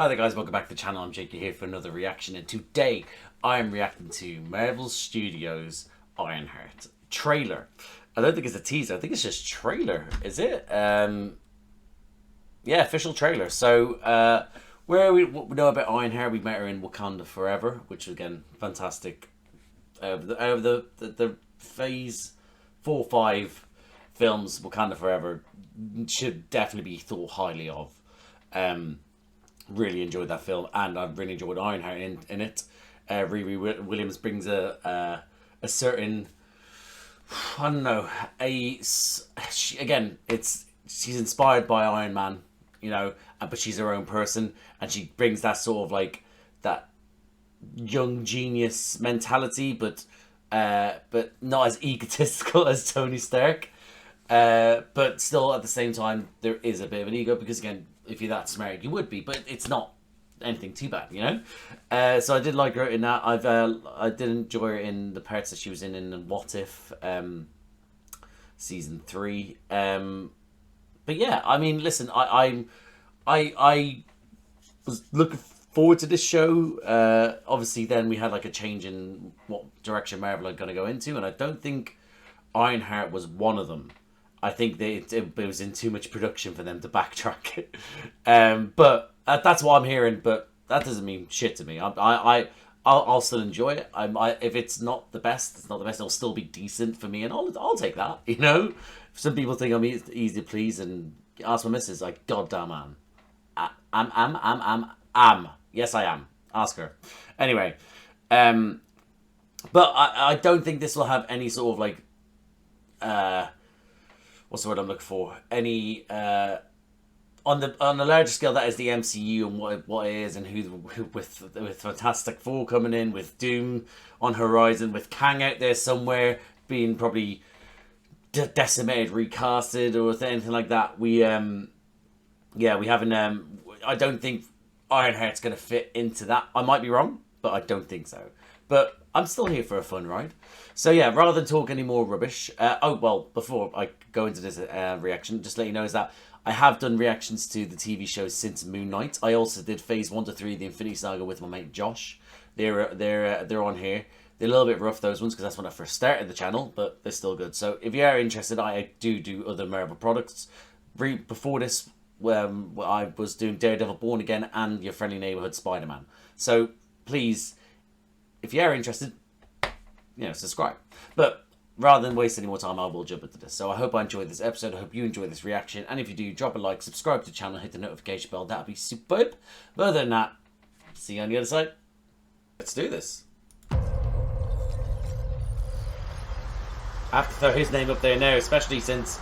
Hi there guys, welcome back to the channel. I'm Jake here for another reaction, and today I am reacting to Marvel Studios' Ironheart trailer. I don't think it's a teaser, I think it's just trailer, is it? Yeah, official trailer. So where we know about Ironheart, we met her in Wakanda Forever, which was again fantastic. Out of the phase 4-5 films, Wakanda Forever should definitely be thought highly of. Really enjoyed that film, and I've really enjoyed Ironheart in it. Riri Williams brings a certain, I don't know, she's inspired by Iron Man, you know, but she's her own person, and she brings that sort of like that young genius mentality, but not as egotistical as Tony Stark. But still, at the same time, there is a bit of an ego, because again, if you're that smart, you would be, but it's not anything too bad, you know. So I did like her in that. I did enjoy her in the parts that she was in What If, season 3. But yeah, I mean, listen, I was looking forward to this show. Obviously, then we had like a change in what direction Marvel are going to go into, and I don't think Ironheart was one of them. I think it was in too much production for them to backtrack. But that's what I'm hearing. But that doesn't mean shit to me. I'll still enjoy it. If it's not the best, it's not the best. It'll still be decent for me, and I'll take that. You know, some people think I'm easy to please, and ask my missus, like, goddamn man, yes I am. Ask her. Anyway, but I don't think this will have any sort of like what's the word I'm looking for? Any on the larger scale, that is the MCU and what it is, and who with Fantastic Four coming in, with Doom on horizon, with Kang out there somewhere being probably decimated, recasted, or anything like that. We haven't. I don't think Ironheart's going to fit into that. I might be wrong, but I don't think so. But I'm still here for a fun ride. So yeah, rather than talk any more rubbish, oh well, before I go into this reaction, just let you know is that I have done reactions to the TV shows since Moon Knight. I also did phase 1 to 3 of the Infinity Saga with my mate Josh. They're on here. They're a little bit rough, those ones, because that's when I first started the channel, but they're still good. So if you are interested, I do other Marvel products. Before this, I was doing Daredevil Born Again and Your Friendly Neighborhood Spider-Man. So please, if you are interested, you know, subscribe. But rather than waste any more time, I will jump into this. So I hope I enjoyed this episode. I hope you enjoyed this reaction. And if you do, drop a like, subscribe to the channel, hit the notification bell. That would be superb. But other than that, see you on the other side. Let's do this. I have to throw his name up there now, especially since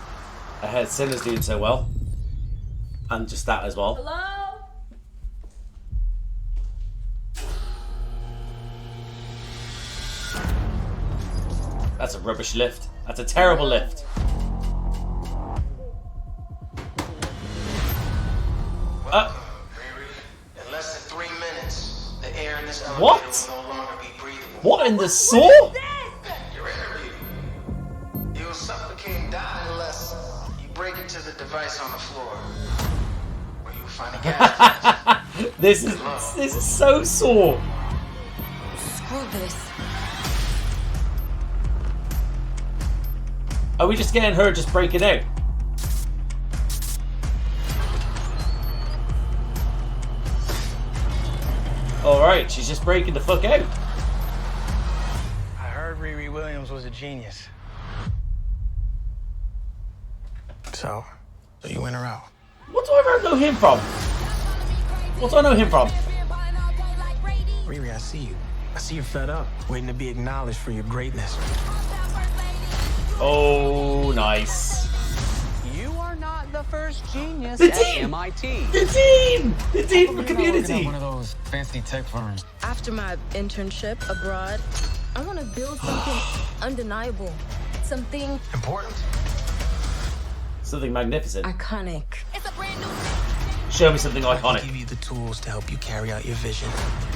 I heard Sinner's doing so well. And just that as well. Hello? That's a rubbish lift. That's a terrible lift. In less than 3 minutes, the air in this elevator What? will no longer be breathable. What in the saw? Your interview. You'll suffocate, die unless you break into the device on the floor, where you will find a gas. This is so sore. Screw this. Are we just getting her just breaking out? Alright, she's just breaking the fuck out. I heard Riri Williams was a genius. So you in or out? What do I know him from? What do I know him from? Riri, I see you. I see you're fed up, waiting to be acknowledged for your greatness. Oh, nice. You are not the first genius The at team! MIT. The team! The team for Community! One of those fancy tech firms. After my internship abroad, I want to build something undeniable. Something Important? Something magnificent. iconic. Show me something I can iconic. give you the tools to help you carry out your vision.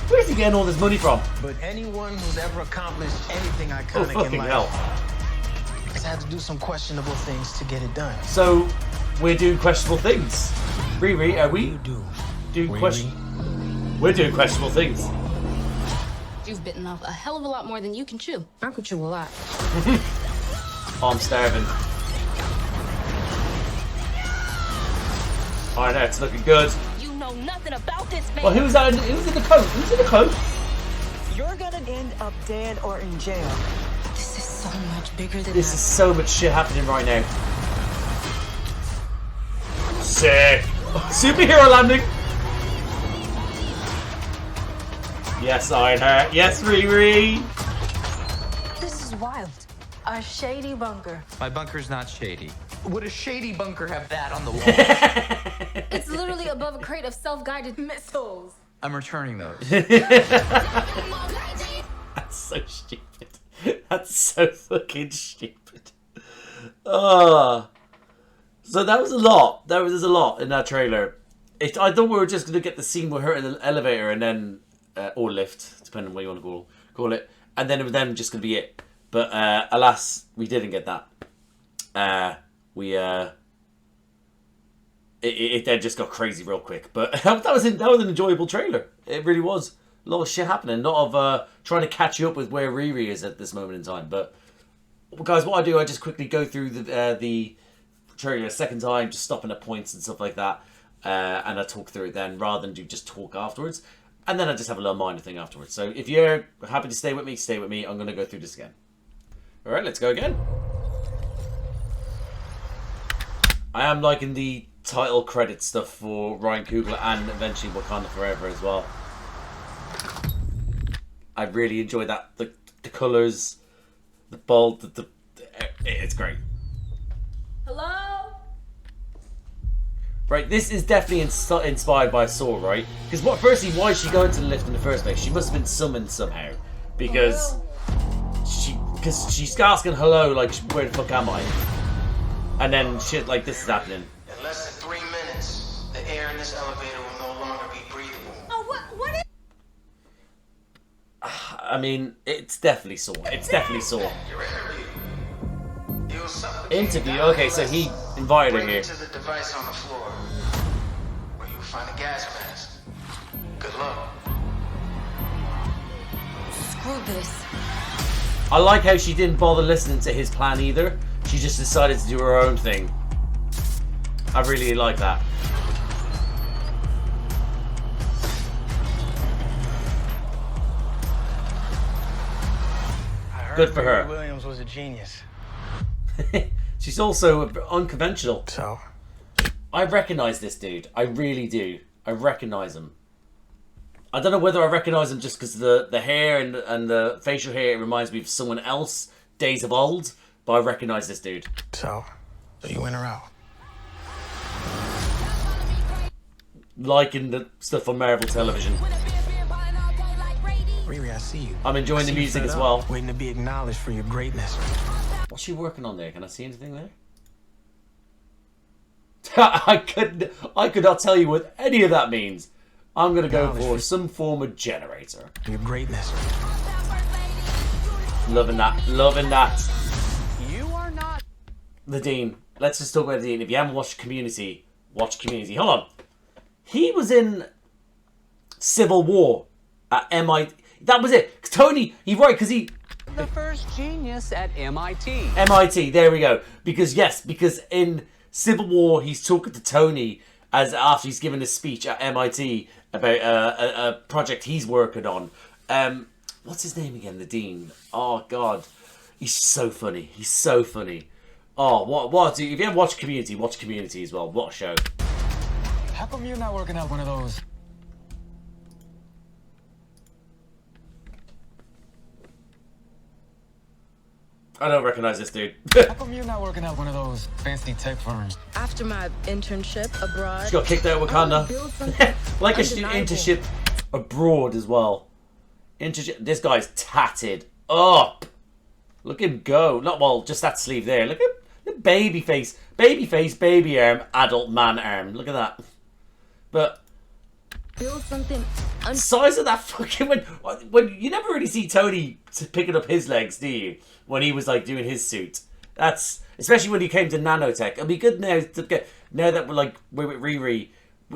Where's he getting all this money from? But anyone who's ever accomplished anything Oh, iconic in fucking life hell. has had to do some questionable things to get it done. So, we're doing questionable things. Riri, are we You do. doing Riri, question? We're doing questionable things. You've bitten off a hell of a lot more than you can chew. I could chew a lot. Oh, I'm starving. Ironheart's looking good. You know nothing about this, man. Well, who's that? Who's in the coat? Who's in the coat? You're gonna end up dead or in jail. This is so much bigger than This is so much shit happening right now. Sick. Superhero landing. Yes, Ironheart. Yes, Riri. This is wild. A shady bunker. My bunker's not shady. Would a shady bunker have that on the wall? It's literally above a crate of self-guided missiles. I'm returning those. That's so stupid. That's so fucking stupid. Oh. So that was a lot. There's a lot in that trailer. I thought we were just going to get the scene with her in the elevator and then... or lift, depending on what you want to call it. And then it was then just going to be it. But alas, we didn't get that. It then just got crazy real quick. But that was an enjoyable trailer. It really was. A lot of shit happening. A lot of trying to catch you up with where Riri is at this moment in time. But guys, what I do, I just quickly go through the trailer a second time, just stopping at points and stuff like that. And I talk through it then, rather than do just talk afterwards. And then I just have a little minor thing afterwards. So if you're happy to stay with me, stay with me. I'm going to go through this again. Alright, let's go again. I am liking the title credit stuff for Ryan Coogler and eventually Wakanda Forever as well. I really enjoy that. The colours, the bold, it's great. Hello? Right, this is definitely inspired by Saw, right? Because firstly, why is she going to the lift in the first place? She must have been summoned somehow. Because she's asking hello, like, where the fuck am I? And then shit like this is happening. In less than 3 minutes, the air in this elevator will no longer be breathable. Oh, what is... I mean, it's definitely Saw. It's definitely Saw. Your interview. You'll suffocate Interview? down Okay, so he unless invited her you here. break into the device on the floor, where you will find a gas mask. Good luck. Screw this. I like how she didn't bother listening to his plan either. She just decided to do her own thing. I really like that. Good for her. Riri Williams was a genius. She's also unconventional. So, I recognize this dude. I really do. I recognize him. I don't know whether I recognize him just because the hair and the facial hair reminds me of someone else, Days of Old, but I recognize this dude. so you in or out? Liking the stuff on Marvel television. Riri, I see you. I'm enjoying I the see you music fed as up, well. Waiting to be acknowledged for your greatness. What's she working on there? Can I see anything there? I could not tell you what any of that means. I'm gonna go for some form of generator. Your greatness. Loving that. Loving that. You are not. The Dean. Let's just talk about the Dean. If you haven't watched Community, watch Community. Hold on. He was in Civil War at MIT. That was it. 'Cause Tony, he's right, because he... The first genius at MIT. MIT, there we go. Because in Civil War, he's talking to Tony after he's given a speech at MIT about a project he's working on. What's his name again? The Dean. Oh, God. He's so funny. He's so funny. Oh, what? If you ever watch Community as well. What a show. How come you're not working out one of those? I don't recognize this dude. How come you're not working out one of those fancy tech firms? After my internship abroad... She got kicked out of I wanna Wakanda. build something Like I should do undeniable. internship abroad as well. This guy's tatted up. Look him go. Not well, just that sleeve there. Look at the baby face, baby arm, adult man arm. Look at that. But Build something size of that fucking when you never really see Tony picking up his legs, do you? When he was like doing his suit. That's especially when he came to nanotech. It'll be good now that we're with Riri.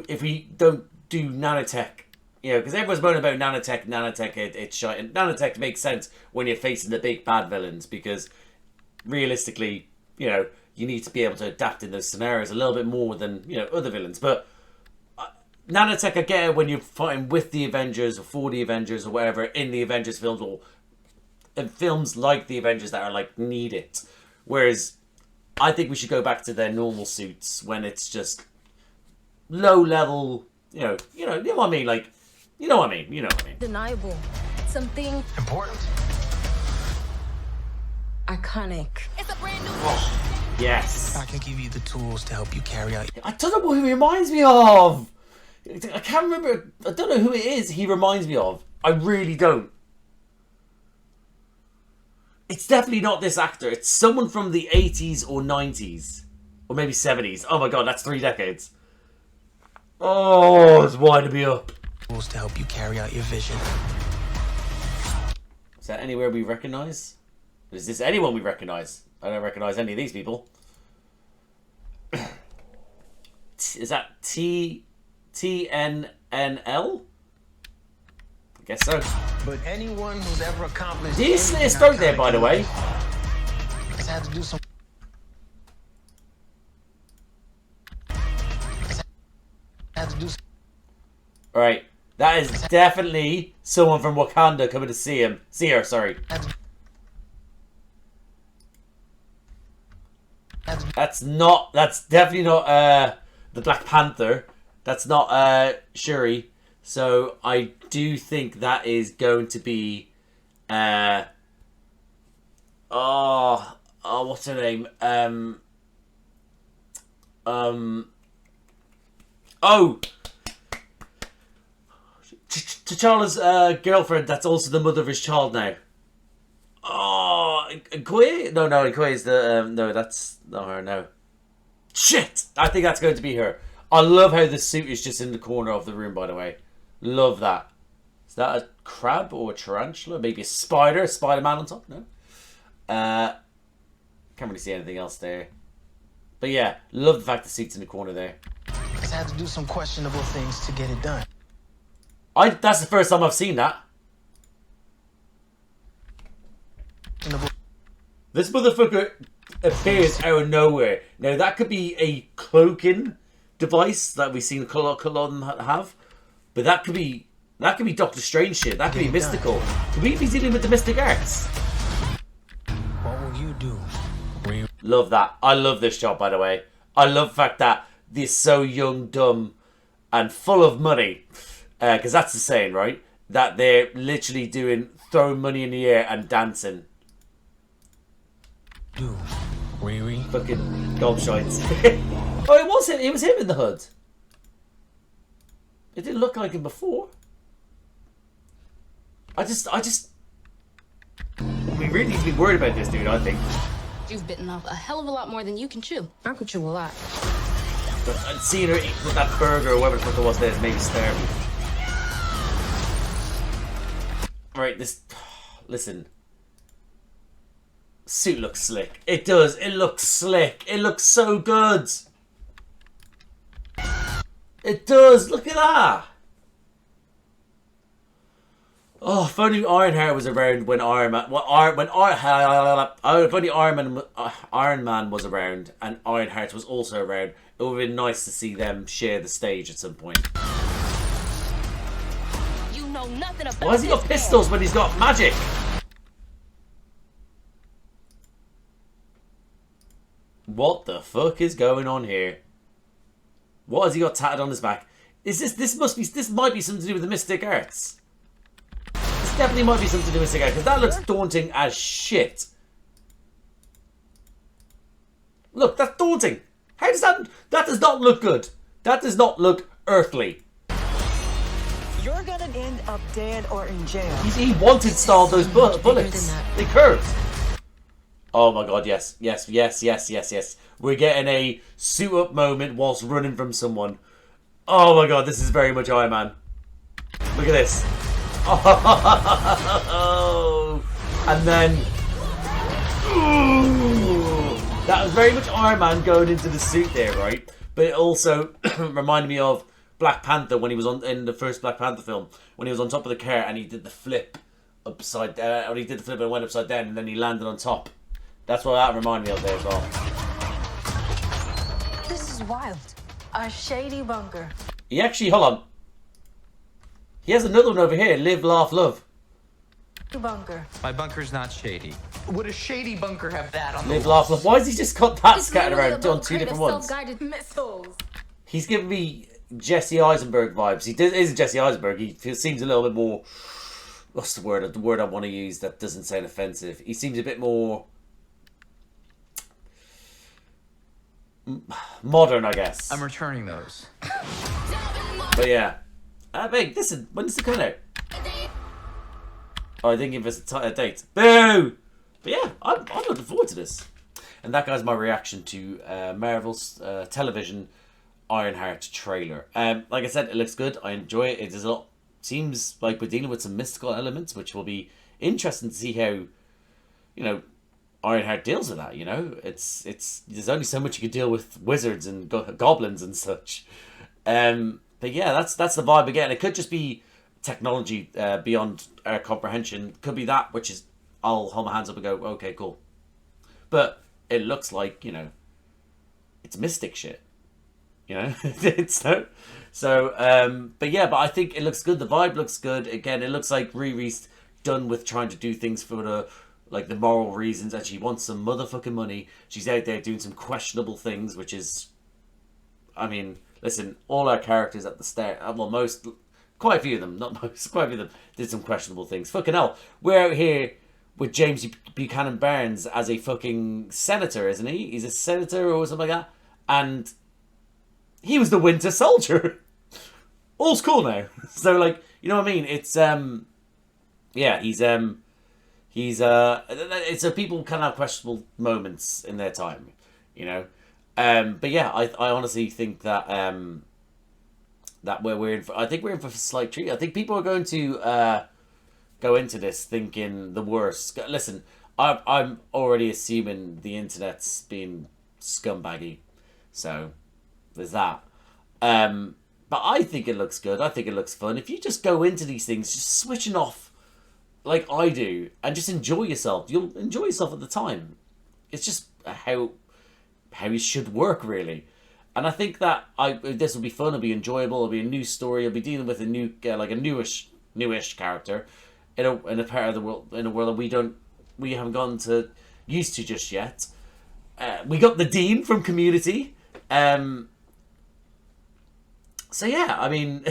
If we don't do nanotech You know, because everyone's moaning about nanotech, it's shite. And nanotech makes sense when you're facing the big bad villains, because realistically, you know, you need to be able to adapt in those scenarios a little bit more than, you know, other villains. But nanotech, I get it when you're fighting with the Avengers or for the Avengers or whatever in the Avengers films, or in films like the Avengers that are like need it. Whereas I think we should go back to their normal suits when it's just low level, you know what I mean? Like, you know what I mean? Undeniable. Something Important. iconic. It's a brand new. Yes. I can give you the tools to help you carry out. I don't know who he reminds me of. I can't remember. I don't know who it is he reminds me of. I really don't. It's definitely not this actor. It's someone from the 80s or 90s. Or maybe 70s. Oh my god, that's 3 decades. Oh, it's winding me up. Tools to help you carry out your vision. Is that anywhere we recognise? Is this anyone we recognise? I don't recognise any of these people. Is that TNNL? I guess so. But anyone who's ever accomplished... Did you slit his throat there, by the way? has had to do some... had to do some... Alright. That is definitely someone from Wakanda coming to see him. See her, sorry. That's definitely not the Black Panther. That's not Shuri. So I do think that is going to be what's her name? T'Challa's girlfriend, that's also the mother of his child now. Oh, Okoye? No, Okoye is the... no, that's not her, no. Shit! I think that's going to be her. I love how the suit is just in the corner of the room, by the way. Love that. Is that a crab or a tarantula? Maybe a spider? A Spider-Man on top? No? Can't really see anything else there. But yeah, love the fact the suit's in the corner there. has had to do some questionable things to get it done. That's the first time I've seen that. This motherfucker appears out of nowhere. Now, that could be a cloaking device that we've seen a lot of them have. But that could be Doctor Strange shit. That could be mystical. Could we be dealing with the mystic arts? What will you do? Love that. I love this job, by the way. I love the fact that they're so young, dumb, and full of money. Because that's the saying, right? That they're literally throwing money in the air and dancing. Do Riri. Fucking gobshites. Oh, it was him. It was him in the hood. It didn't look like him before. We really need to be worried about this dude, I think. You've bitten off a hell of a lot more than you can chew. I could chew a lot. But seeing her eat with that burger or whatever the fuck it was there is maybe starving. Right, listen. Suit looks slick. It does. It looks slick. It looks so good. It does. Look at that. Oh, if only Ironheart was around when Iron Man was around and Ironheart was also around, it would have been nice to see them share the stage at some point. You know nothing about Why has he got pistols when he's got magic? What the fuck is going on here? What has he got tatted on his back? Is this might be something to do with the mystic arts. This definitely might be something to do with mystic arts, because that looks daunting as shit. Look, that's daunting. How does that does not look good. That does not look earthly. You're gonna end up dead or in jail. He wanted to stall those bullets. They curved. Oh my god, yes. We're getting a suit up moment whilst running from someone. Oh my god, this is very much Iron Man. Look at this. Oh, and then... Ooh, that was very much Iron Man going into the suit there, right? But it also reminded me of Black Panther when he was in the first Black Panther film, when he was on top of the car and he did the flip upside down, or he did the flip and went upside down, and then he landed on top. That's what that reminded me of there as well. This is wild. A shady bunker. He actually, hold on. He has another one over here. Live, laugh, love. Bunker. My bunker's not shady. Would a shady bunker have that on Live, the laugh, love. Why has he just got that It's scattered literally around a on two bunker different of ones? self-guided missiles. He's giving me Jesse Eisenberg vibes. He is Jesse Eisenberg. He seems a little bit more... What's the word? The word I want to use that doesn't sound offensive. He seems a bit more... modern, I guess. I'm returning those. But yeah. Hey, listen, when does it come out? Oh, I didn't give us a date. Boo! But yeah, I'm looking forward to this. And that guy's my reaction to Marvel's television Ironheart trailer. Like I said, it looks good. I enjoy it. It is a lot. Seems like we're dealing with some mystical elements, which will be interesting to see how, you know, Ironheart deals with that. You know, it's there's only so much you can deal with wizards and goblins and such. But yeah, that's the vibe again. It could just be technology beyond our comprehension. Could be that, which is I'll hold my hands up and go, okay, cool. But it looks like, you know, it's mystic shit. You know, it's but yeah, but I think it looks good. The vibe looks good. Again, it looks like Riri's done with trying to do things for the moral reasons, and she wants some motherfucking money. She's out there doing some questionable things, which is, I mean, listen, all our characters at the start, well, quite a few of them, not most, quite a few of them did some questionable things. Fucking hell, we're out here with James Buchanan Barnes as a fucking senator, isn't he? He's a senator or something like that, and he was the Winter Soldier. All's cool now. So, like, you know what I mean? It's yeah, he's it's so people can have questionable moments in their time, you know. But yeah, I honestly think that that we're in for, I think we're in for a slight treat. I think people are going to go into this thinking the worst. Listen, I'm already assuming the internet's being scumbaggy, so there's that. But I think it looks good. I think it looks fun. If you just go into these things, just switching off like I do, and just enjoy yourself, you'll enjoy yourself at the time. It's just how you should work, really. And I think that this will be fun. It'll be enjoyable. It'll be a new story. It'll be dealing with a new, like a newish character in a part of the world, in a world that we haven't gone to used to just yet. We got the Dean from Community. So yeah, I mean,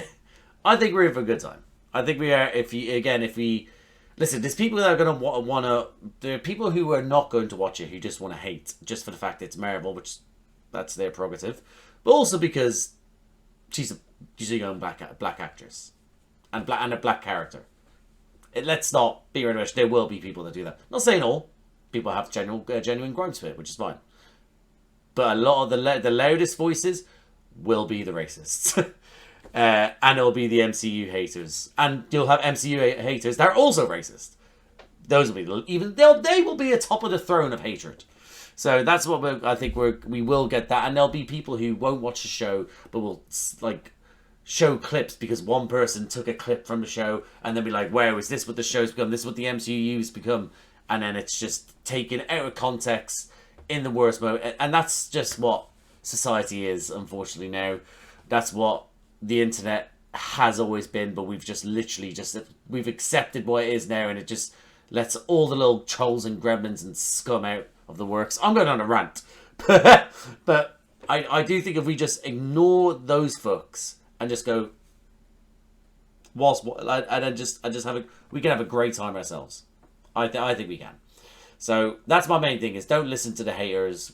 I think we're in for a good time. I think we are. If we listen, there's people that are going to want to. There are people who are not going to watch it who just want to hate just for the fact it's Marvel, which that's their prerogative, but also because she's a young black actress and a black character. Let's not be rubbish. There will be people that do that. Not saying all people have genuine gripes with it, which is fine. But a lot of the loudest voices will be the racists. And it'll be the MCU haters. And you'll have MCU haters that are also racist. Those will be they will be atop of the throne of hatred. So that's what I think we will get that. And there'll be people who won't watch the show, but will like show clips because one person took a clip from the show and then be like, wow, is this what the show's become? This is what the MCU's become. And then it's just taken out of context in the worst mode. And that's just what society is, unfortunately, now. That's what the internet has always been, but we've just literally we've accepted what it is now, and it just lets all the little trolls and gremlins and scum out of the works. I'm going on a rant. But I do think if we just ignore those fucks and just go and just we can have a great time ourselves. I think we can. So that's my main thing, is don't listen to the haters.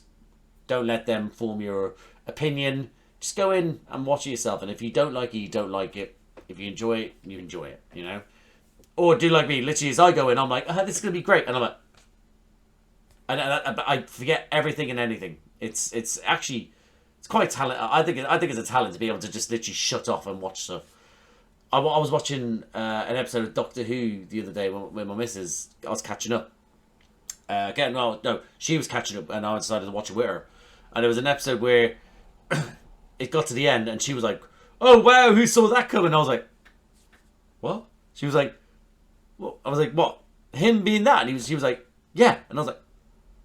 Don't let them form your opinion. Just go in and watch it yourself. And if you don't like it, you don't like it. If you enjoy it, you enjoy it, you know? Or do like me. Literally, as I go in, I'm like, oh, this is going to be great. And I'm like... And I forget everything and anything. It's actually... It's quite talent. I think it's a talent to be able to just literally shut off and watch stuff. I was watching an episode of Doctor Who the other day when my missus... I was catching up. She was catching up and I decided to watch it with her. And there was an episode where... it got to the end and she was like, oh wow, who saw that coming? I was like, what? She was like, what? I was like, what? Him being that? And she was like, yeah. And I was like,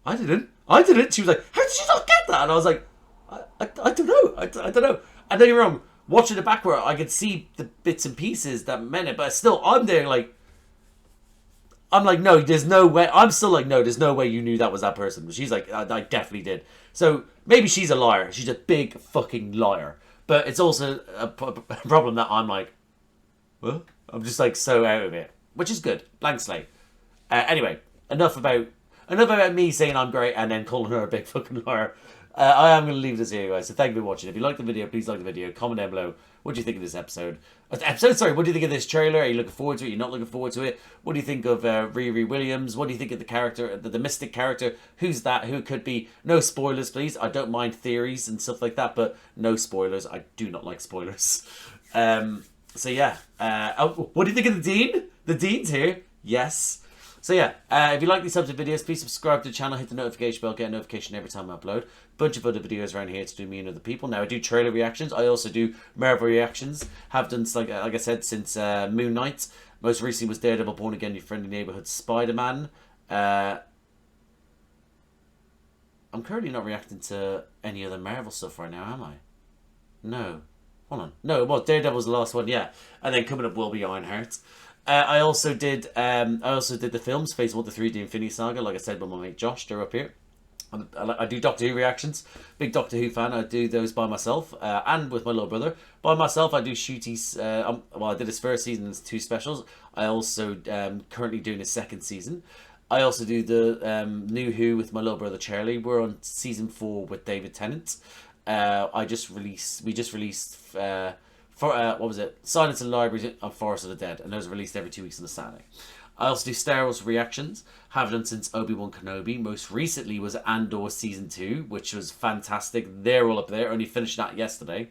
I didn't. She was like, how did you not get that? And I was like, I don't know. I don't know. And don't get me wrong, watching it backward, I could see the bits and pieces that meant it, but still, I'm there like, I'm like, no, there's no way. I'm still like, no, there's no way you knew that was that person. But she's like, I definitely did. So maybe she's a liar. She's a big fucking liar. But it's also a problem that I'm like, what? I'm just like so out of it, which is good. Blank slate. Anyway, enough about me saying I'm great and then calling her a big fucking liar. I am going to leave this here, guys. So thank you for watching. If you like the video, please like the video. Comment down below. What do you think of this episode? What do you think of this trailer? Are you looking forward to it? Are you not looking forward to it? What do you think of Riri Williams? What do you think of the character, the mystic character? Who's that? Who it could be? No spoilers, please. I don't mind theories and stuff like that, but no spoilers. I do not like spoilers. So yeah. What do you think of the Dean? The Dean's here. Yes. So yeah, if you like these types of videos, please subscribe to the channel, hit the notification bell, get a notification every time I upload. Bunch of other videos around here to do me and other people. Now I do trailer reactions, I also do Marvel reactions. Have done, like I said, since Moon Knight. Most recently was Daredevil, Born Again, Your Friendly Neighborhood Spider-Man. I'm currently not reacting to any other Marvel stuff right now, am I? No. Hold on. No, well, Daredevil was the last one, yeah. And then coming up will be Ironheart. I also did the films, Phase 1 to 3, the Infinity Saga, like I said with my mate Josh, they're up here. I do Doctor Who reactions, big Doctor Who fan. I do those by myself and with my little brother. By myself, I do Shooty's, well, I did his first season, there's 2 specials. I also currently doing his 2nd season. I also do the New Who with my little brother Charlie. We're on season 4 with David Tennant. We just released what was it? Silence in the Library and Forest of the Dead, and those are released every 2 weeks on a Saturday. I also do Star Wars reactions. Have done since Obi-Wan Kenobi. Most recently was Andor Season 2, which was fantastic. They're all up there. Only finished that yesterday.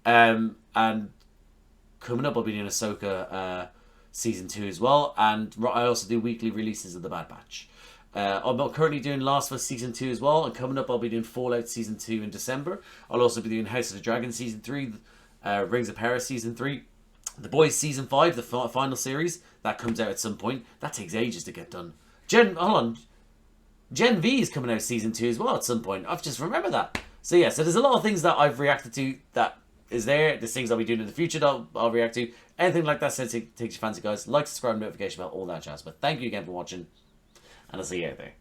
And coming up, I'll be doing Ahsoka Season 2 as well. And I also do weekly releases of The Bad Batch. I'm currently doing Last of Us Season 2 as well. And coming up, I'll be doing Fallout Season 2 in December. I'll also be doing House of the Dragon Season 3. Rings of Power Season 3. The Boys Season 5, the final series. That comes out at some point. That takes ages to get done. Gen V is coming out Season 2 as well at some point. I've just remembered that. So yeah, so there's a lot of things that I've reacted to that is there. There's things I'll be doing in the future that I'll react to. Anything like that takes your fancy, guys. Like, subscribe, notification bell, all that jazz. But thank you again for watching. And I'll see you out there.